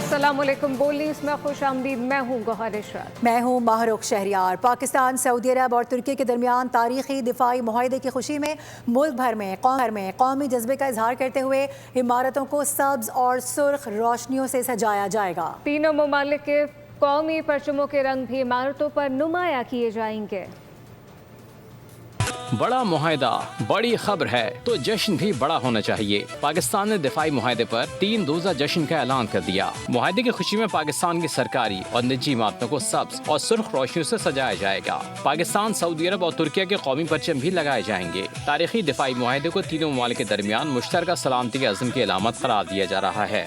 अस्सलाम वालेकुम। बोल न्यूज़ में खुश आमदीद। मैं हूँ गौहर इशरत। मैं हूँ माहरुख शहरियार। पाकिस्तान, सऊदी अरब और तुर्की के दरमियान तारीखी दिफाई मुआहदे की खुशी में मुल्क भर में कौमी जज्बे का इजहार करते हुए इमारतों को सब्ज और सुर्ख रोशनियों से सजाया जाएगा। तीनों ममालिक के कौमी परचमों के रंग भी इमारतों पर नुमाया किए जाएंगे। बड़ा मुआहदा, बड़ी खबर है तो जश्न भी बड़ा होना चाहिए। पाकिस्तान ने दिफाई मुआहदे पर 3 रोज़ा जश्न का ऐलान कर दिया। मुआहदे की खुशी में पाकिस्तान की सरकारी और निजी इमारतों को सब्ज और सुर्ख रोशनियों से सजाया जाएगा। पाकिस्तान, सऊदी अरब और तुर्की के कौमी परचम भी लगाए जाएंगे। तारीखी दिफाई मुआहदे को तीनों ममालिक के दरमियान मुश्तरका सलामती के अज़्म की अलामत करार दिया जा रहा है।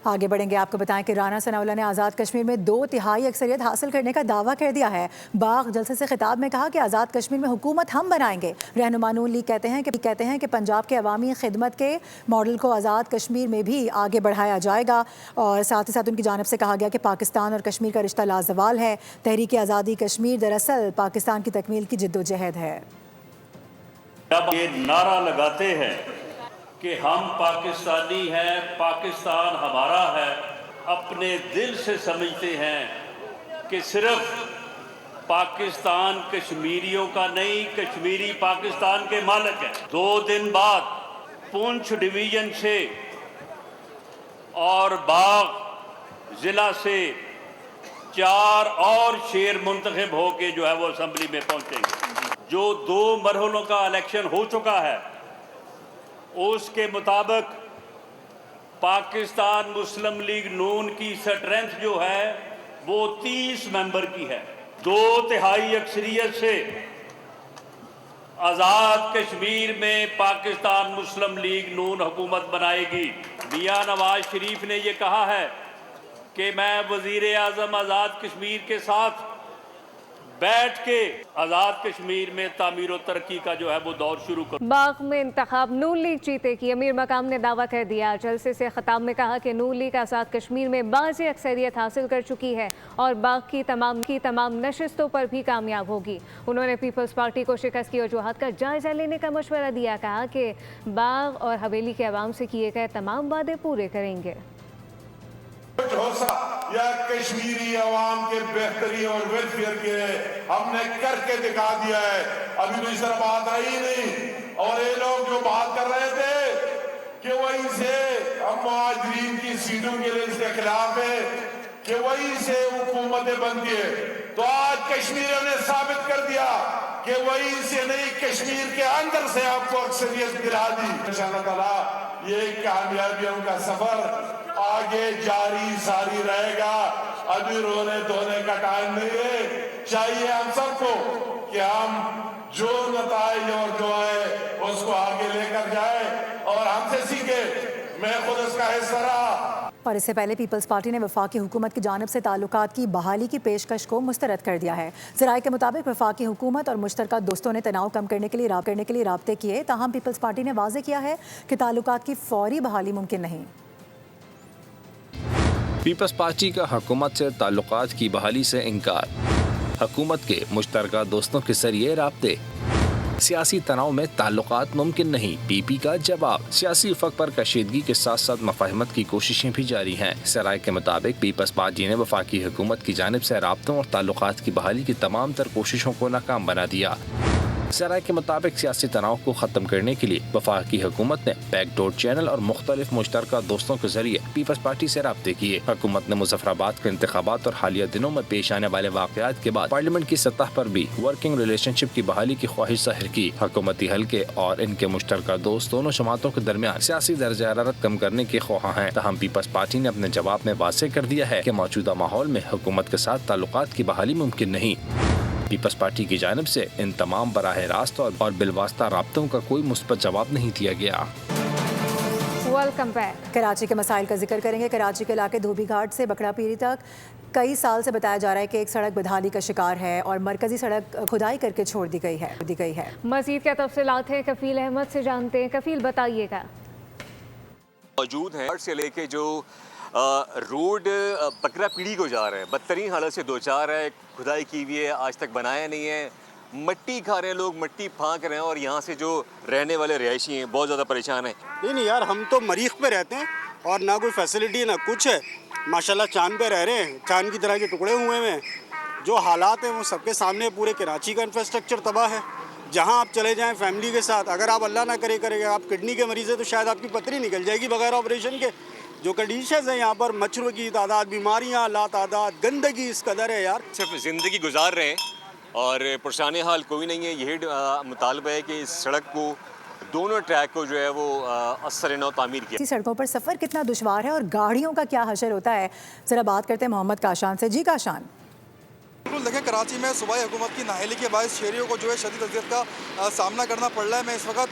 आगे बढ़ेंगे, आपको बताएं कि राना सनाउल्लाह ने आज़ाद कश्मीर में 2/3 अक्सरियत हासिल करने का दावा कर दिया है। बाग जलसे से खिताब में कहा कि आज़ाद कश्मीर में हुकूमत हम बनाएंगे। रहनुमा नून लीग कहते हैं कि पंजाब के अवामी खिदमत के मॉडल को आज़ाद कश्मीर में भी आगे बढ़ाया जाएगा। और साथ ही साथ उनकी जानिब से कहा गया कि पाकिस्तान और कश्मीर का रिश्ता लाजवाल है। तहरीक आज़ादी कश्मीर दरअसल पाकिस्तान की तकमील की जिद्दोजहद है। जब ये नारा लगाते हैं कि हम पाकिस्तानी हैं, पाकिस्तान हमारा है, अपने दिल से समझते हैं कि सिर्फ पाकिस्तान कश्मीरियों का नहीं, कश्मीरी पाकिस्तान के मालिक हैं। 2 दिन बाद पुंछ डिवीज़न से और बाग ज़िला से 4 और शेर मुंतखब होके जो है वो असम्बली में पहुंचेंगे। जो 2 मरहलों का इलेक्शन हो चुका है उसके मुताबिक पाकिस्तान मुस्लिम लीग नून की स्ट्रेंथ जो है वो 30 मेंबर की है। 2/3 अक्सरियत से आज़ाद कश्मीर में पाकिस्तान मुस्लिम लीग नून हुकूमत बनाएगी। मियां नवाज शरीफ ने ये कहा है कि मैं वज़ीर आज़म आज़ाद कश्मीर के साथ बैठ के आज़ाद कश्मीर में तामीर और तरक्की का जो है वो दौर शुरू कर। बाग में इंतखाब नून लीग जीतेगी। अमीर मकाम ने दावा कर दिया। जलसे से खिताब में कहा कि नून लीग आज़ाद कश्मीर में बाज़ अक्सरियत हासिल कर चुकी है और बाग की तमाम नशिस्तों पर भी कामयाब होगी। उन्होंने पीपल्स पार्टी को शिकस्त की वजूहात का जायजा लेने का मशवरा दिया। कहा कि बाग और हवेली के अवाम से किए गए तमाम वादे पूरे करेंगे। या कश्मीरी अवाम के बेहतरी और वेलफेयर के हमने करके दिखा दिया है। अभी तो इस तरह बात रही नहीं। और ये लोग जो बात कर रहे थे कि वहीं से हम मुहाजिरीन की सीटों के लिए इसके खिलाफ है कि वहीं से हुकूमतें बनती है, तो आज कश्मीरियों ने साबित कर दिया कि वहीं से नहीं, कश्मीर के अंदर से आपको अक्सरियत दिला दी। इंशाअल्लाह ताला ये कामयाबियों का सफर आगे जारी सारी रहेगा। अभी रोने धोने का टाइम नहीं है। चाहिए हम सबको कि हम जो नताइज और जो है उसको आगे लेकर जाए और हमसे सीखे। मैं खुद इसका हिस्सा रहा। और इससे पहले पीपल्स पार्टी ने वफाकी हुकूमत की जानिब से ताल्लुकात की बहाली की पेशकश को मुस्तरद कर दिया है। ज़राए के मुताबिक वफाकी हुकूमत और मुश्तरका दोस्तों ने तनाव कम करने के लिए राब्ते किए। ताहम पीपल्स पार्टी ने वाज़ेह किया है कि ताल्लुकात की फौरी बहाली मुमकिन नहीं। पीपल्स पार्टी का हुकूमत से ताल्लुकात की बहाली से इनकार। हुकूमत के मुश्तरका दोस्तों के जरिए राब्ते। सियासी तनाव में ताल्लुकात मुमकिन नहीं, पीपी का जवाब। सियासी उफक पर कशीदगी के साथ साथ मफाहमत की कोशिशें भी जारी हैं। सराय के मुताबिक पीपल्स पार्टी ने वफाकी हुकूमत की जानिब से राब्तों और ताल्लुकात की बहाली की तमाम तर कोशिशों को नाकाम बना दिया। सराय के मुताबिक सियासी तनाव को ख़त्म करने के लिए वफाकी हुकूमत ने बैकडोर चैनल और मुख्तलिफ मुश्तरका दोस्तों के जरिए पीपल्स पार्टी से राब्ते किए। हुकूमत ने मुजफ्फराबाद के इंतखाबात और हालिया दिनों में पेश आने वाले वाक़यात के बाद पार्लियामेंट की सतह पर भी वर्किंग रिलेशनशिप की बहाली की ख्वाहिश जाहिर की। हुकूमती हल्के और इनके मुश्तरका दोस्त दोनों जमातों के दरमियान सियासी दर्जा हरारत कम करने के ख्वाह हैं। तहम पीपल्स पार्टी ने अपने जवाब में वाज़ेह कर दिया है कि मौजूदा माहौल में हुकूमत के साथ ताल्लुकात की बहाली मुमकिन नहीं। पीपल्स पार्टी की जानिब से इन तमाम बराह रास्त और बिलवास्ता राब्तों का कोई मुस्बत जवाब नहीं दिया गया। Welcome back. कराची के मसाइल का जिक्र करेंगे। कराची के इलाके धोबी घाट से बकरा पीरी तक कई साल से बताया जा रहा है कि एक सड़क बदहाली का शिकार है और मरकजी सड़क खुदाई करके छोड़ दी गई है। मजीद क्या तफसीलात हैं कफील अहमद से जानते हैं। कफील बताइएगा। मौजूद है से लेके जो रोड बकरा पीढ़ी को जा रहा है, बदतरीन हालत से दो चार है, खुदाई की हुई है, आज तक बनाया नहीं है, मट्टी खा रहे हैं लोग, मट्टी फांक रहे हैं और यहाँ से जो रहने वाले रिहायशी हैं बहुत ज़्यादा परेशान हैं। नहीं यार, हम तो मरीख पे रहते हैं और ना कोई फैसिलिटी ना कुछ है, माशाल्लाह चांद पे रह रहे हैं, चांद की तरह के टुकड़े हुए हैं। जो हालात हैं वो सबके सामने, पूरे कराची का इंफ्रास्ट्रक्चर तबाह है। जहां आप चले जाएं फैमिली के साथ, अगर आप अल्लाह ना करे करेगा आप किडनी के मरीज़ हैं तो शायद आपकी पथरी निकल जाएगी बगैर ऑपरेशन के। जो कंडीशंस हैं यहाँ पर, मच्छरों की तादाद, बीमारियाँ लातादाद, गंदगी इस कदर है यार। सिर्फ ज़िंदगी गुजार रहे हैं और परेशान हाल कोई नहीं है। यही मुतालबा है कि इस सड़क को, दोनों ट्रैक को जो है वो असर नौ तामीर किया। सड़कों पर सफ़र कितना दुश्वार है और गाड़ियों का क्या हशर होता है, ज़रा बात करते हैं मोहम्मद काशान से। जी काशान। बिल्कुल देखें, कराची में सूबाई हुकूमत की नाअहली के बायस शहरियों को जो है शदीद अज़ियत का सामना करना पड़ रहा है। मैं इस वक्त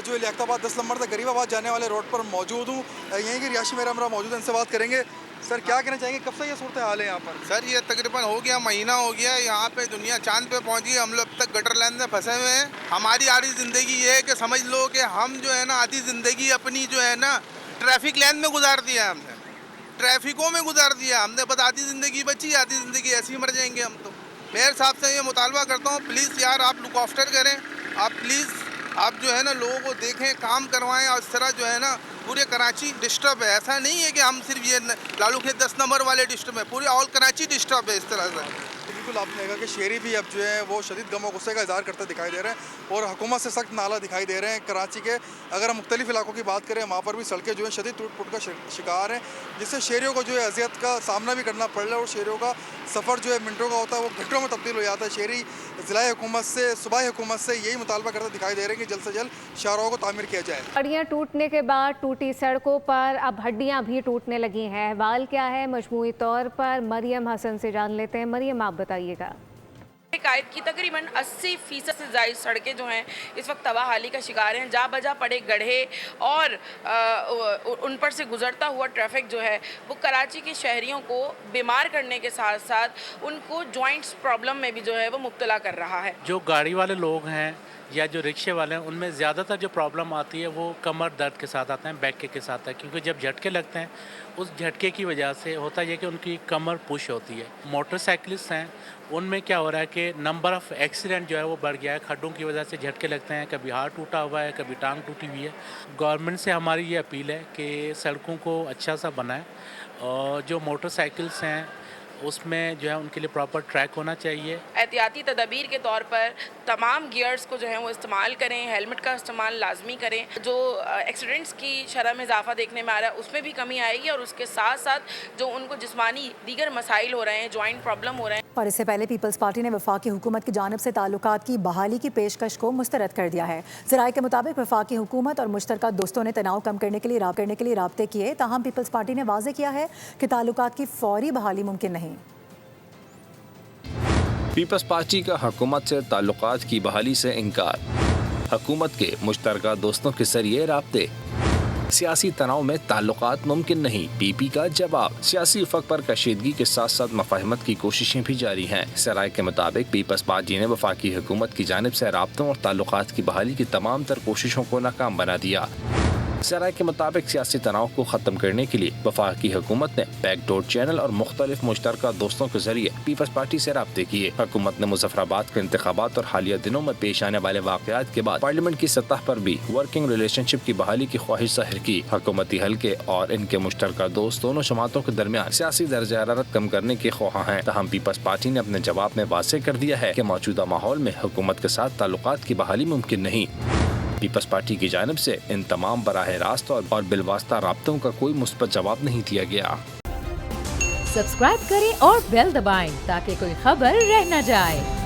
जो लियाकताबाद 10 नंबर तक गरीबाबाद जाने वाले रोड पर मौजूद हूँ। यहीं के रिहायशी मेरा हमरा मौजूद है, इनसे बात करेंगे। सर क्या कहना चाहेंगे, कब से ये सूरत हाल है यहाँ पर? सर ये तकरीबन हो गया, महीना हो गया यहाँ पे, दुनिया चांद पे पहुँची, हम लोग अब तक गटर लाइन में फंसे हुए हैं। हमारी आधी ज़िंदगी ये है कि समझ लो कि हम जो है ना आधी ज़िंदगी अपनी जो है ना ट्रैफिक लाइन में गुजार दिया है, हमने ट्रैफिकों में गुजार दिया हमने। बस आधी ज़िंदगी बची, आधी ज़िंदगी ऐसे ही मर जाएंगे हम तो। मेयर साहब से ये मुतालबा करता हूँ, प्लीज़ यार आप लुक आफ्टर करें, आप प्लीज़ आप जो है ना लोगों को देखें, काम करवाएं। और इस तरह जो है ना पूरे कराची डिस्टर्ब है। ऐसा नहीं है कि हम सिर्फ ये लालू खेत 10 नंबर वाले डिस्टर्ब है, पूरे ऑल कराची डिस्टर्ब है इस तरह से। बिल्कुल आपने कहा कि शहरी भी अब जो है वो शदीद गम और गुस्से का इज़हार करते दिखाई दे रहे हैं और हुकूमत से सख्त नाला दिखाई दे रहे हैं। कराची के अगर हम मुख्तलिफ इलाकों की बात करें, वहाँ पर भी सड़कें जो है शदीद टूट फूट का शिकार हैं, जिससे शहरियों को जो है अजियत का सामना भी करना पड़ रहा है और शहरियों का सफ़र जो है मिनटों का होता है वो घंटों में तब्दील हो जाता है। शहरी ज़िला हुकूमत से, सूबाई हुकूमत से यही मुतालबा करते दिखाई दे रहे हैं कि जल्द से जल्द शाहराहों को तामीर किया जाए। हड्डियाँ टूटने के बाद टूटी सड़कों पर अब हड्डियाँ भी टूटने लगी हैं। अहवाल क्या है, मजमूई तौर पर मरियम हसन से जान लेते हैं। मरियम आप बताइएगा। कायद की तकरीबन 80% से ज़्यादा सड़कें जो हैं इस वक्त तबाहाली का शिकार हैं। जा बजा पड़े गड्ढे और उन पर से गुजरता हुआ ट्रैफिक जो है वो कराची के शहरियों को बीमार करने के साथ साथ उनको जॉइंट्स प्रॉब्लम में भी जो है वो मुब्तला कर रहा है। जो गाड़ी वाले लोग हैं या जो रिक्शे वाले हैं, उनमें ज़्यादातर जो प्रॉब्लम आती है वो कमर दर्द के साथ आते हैं, बैक के साथ है, क्योंकि जब झटके लगते हैं उस झटके की वजह से होता है कि उनकी कमर पुश होती है। मोटरसाइकिलिस्ट हैं, उनमें क्या हो रहा है कि नंबर ऑफ़ एक्सीडेंट जो है वो बढ़ गया है, खड्डों की वजह से झटके लगते हैं, कभी हाथ टूटा हुआ है, कभी टांग टूटी हुई है। गवर्नमेंट से हमारी ये अपील है कि सड़कों को अच्छा सा बनाएं और जो मोटरसाइकिल्स हैं उसमें जो है उनके लिए प्रॉपर ट्रैक होना चाहिए। एहतियाती तदबीर के तौर पर तमाम गियर्स को जो है वो इस्तेमाल करें, हेलमेट का इस्तेमाल लाजमी करें। जो एक्सीडेंट्स की शरह में इजाफा देखने में आ रहा है उसमें भी कमी आएगी और उसके साथ साथ जो उनको जिस्मानी दीगर मसाइल हो रहे हैं, जॉइंट प्रॉब्लम हो रहे हैं। और इससे पहले पीपल्स पार्टी ने वफाकी हुकूमत की जानिब से ताल्लुकात की बहाली की पेशकश को मुस्तरद कर दिया है। ज़राए के मुताबिक वफाकी हुकूमत और मुश्तरका दोस्तों ने तनाव कम करने के लिए राब्ते किए, ताहम पीपल्स पार्टी ने वाज़ेह किया है कि ताल्लुकात की फौरी बहाली मुमकिन नहीं। पीपल्स पार्टी का हुकूमत से ताल्लुकात की बहाली से इनकार, हुकूमत के मुश्तरका दोस्तों के जरिए राब्ते, सियासी तनाव में ताल्लुकात मुमकिन नहीं, पीपी का जवाब। सियासी उफक पर कशीदगी के साथ साथ मफाहमत की कोशिशें भी जारी हैं। सराय के मुताबिक पीपल्स पार्टी ने वफाकी हुकूमत की जानिब से राब्तों और ताल्लुकात की बहाली की तमाम तर कोशिशों को नाकाम बना दिया। सराय के मुताबिक सियासी तनाव को ख़त्म करने के लिए वफाकी हुकूमत ने बैकडोर चैनल और मुख्तलिफ मुश्तरका दोस्तों के जरिए पीपल्स पार्टी से राब्ते किए। हुकूमत ने मुजफ्फराबाद के इंतखाबात और हालिया दिनों में पेश आने वाले वाक़यात के बाद पार्लियामेंट की सतह पर भी वर्किंग रिलेशनशिप की बहाली की ख्वाहिश जाहिर की। हुकूमती हल्के और इनके मुश्तरका दोस्त दोनों जमातों के दरमियान सियासी दर्जा हरारत कम करने के ख्वाह हैं। तहम पीपल्स पार्टी ने अपने जवाब में वाज़ेह कर दिया है कि मौजूदा माहौल में हुकूमत के साथ ताल्लुकात की बहाली मुमकिन नहीं। पीपल्स पार्टी की जानिब से इन तमाम बराह रास्त और बिलवास्ता राब्तों का कोई मुस्बत जवाब नहीं दिया गया। सब्सक्राइब करें और बेल दबाएं ताकि कोई खबर रह न जाए।